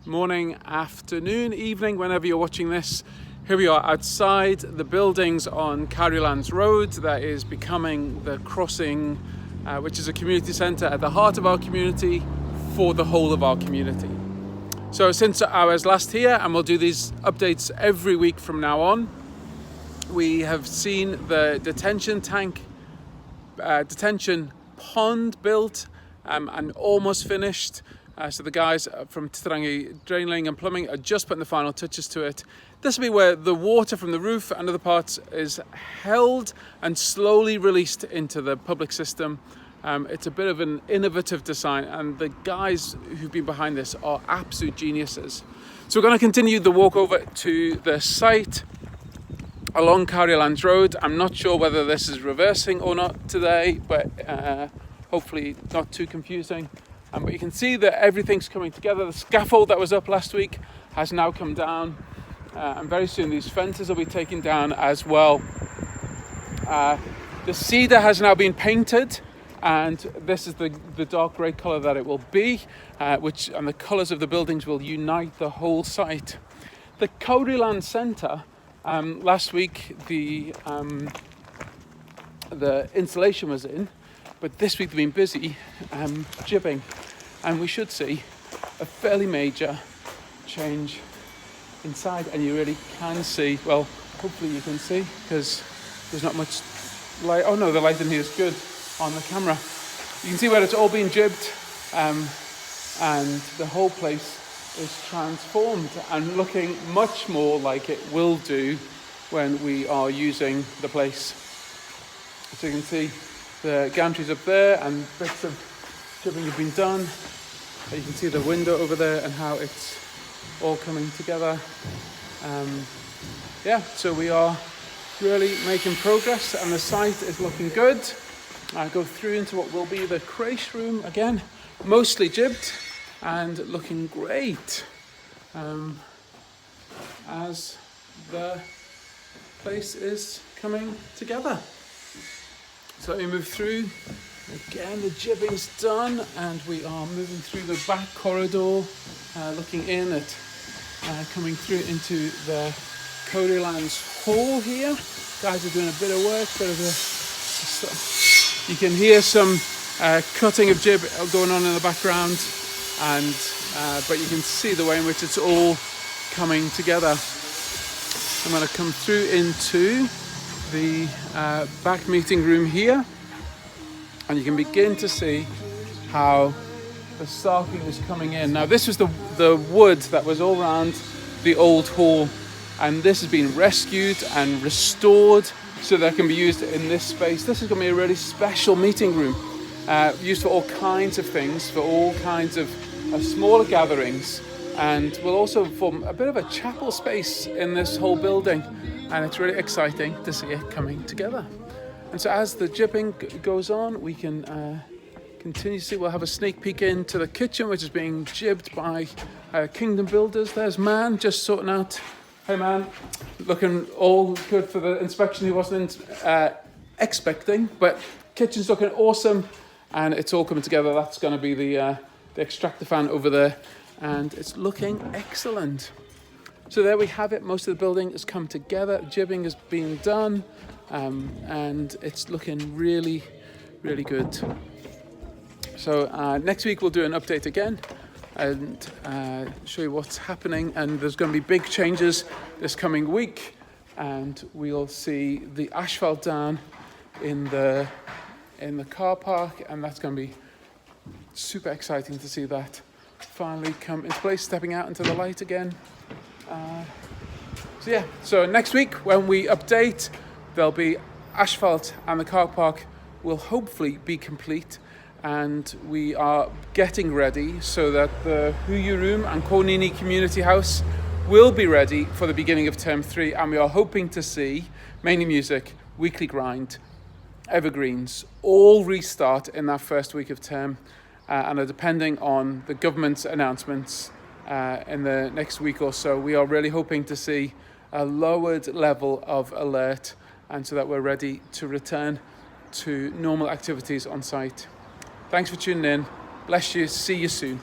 morning, afternoon, evening, whenever you're watching this. Here we are outside the buildings on Carrylands Road. That is becoming the crossing, which is a community centre at the heart of our community for the whole of our community. So since I was last here, and we'll do these updates every week from now on, we have seen the detention pond built and almost finished. So the guys from Titirangi Draining and Plumbing are just putting the final touches to it. This will be where the water from the roof and other parts is held and slowly released into the public system. It's a bit of an innovative design, and the guys who've been behind this are absolute geniuses. So we're going to continue the walk over to the site along Carrylands Road. I'm not sure whether this is reversing or not today, but hopefully not too confusing. But you can see that everything's coming together. The scaffold that was up last week has now come down, and very soon these fences will be taken down as well. The cedar has now been painted, and this is the dark grey colour that it will be, and the colours of the buildings will unite the whole site. The Carrylands Centre, last week the installation was in, but this week they've been busy jibbing, and we should see a fairly major change inside, and you really can see, well, hopefully you can see, because there's not much light. Oh no, the light in here is good on the camera. You can see where it's all been jibbed, and the whole place is transformed and looking much more like it will do when we are using the place. So you can see the gantries up there, and bits of jibbing have been done. You can see the window over there and how it's all coming together. So we are really making progress, and the site is looking good. I go through into what will be the creche room again, mostly jibbed and looking great as the place is coming together. So let me move through. Again, the jibbing's done, and we are moving through the back corridor, looking in at coming through into the Carrylands Hall here. Guys are doing a bit of work, you can hear some cutting of jib going on in the background, and but you can see the way in which it's all coming together. I'm going to come through into the back meeting room here, and you can begin to see how the sarking is coming in. Now this was the wood that was all around the old hall, and this has been rescued and restored so that it can be used in this space. This is going to be a really special meeting room, used for all kinds of things, for all kinds of smaller gatherings, and will also form a bit of a chapel space in this whole building, and it's really exciting to see it coming together. And so as the jibbing goes on, we can continue to see. We'll have a sneak peek into the kitchen, which is being jibbed by Kingdom Builders. There's Man just sorting out. Hey Man, looking all good for the inspection he wasn't expecting, but kitchen's looking awesome, and it's all coming together. That's going to be the extractor fan over there, and it's looking excellent. So there we have it. Most of the building has come together. Jibbing has been done, and it's looking really, really good. So next week we'll do an update again and show you what's happening. And there's going to be big changes this coming week, and we'll see the asphalt down in the car park, and that's going to be super exciting to see that finally come into place, stepping out into the light again. So next week when we update, there'll be asphalt, and the car park will hopefully be complete, and we are getting ready so that the Huyu Room and Konini Community House will be ready for the beginning of term 3, and we are hoping to see Mainly Music, Weekly Grind, Evergreens all restart in that first week of term, and are depending on the government's announcements in the next week or so. We are really hoping to see a lowered level of alert, and so that we're ready to return to normal activities on site. Thanks for tuning in. Bless you. See you soon.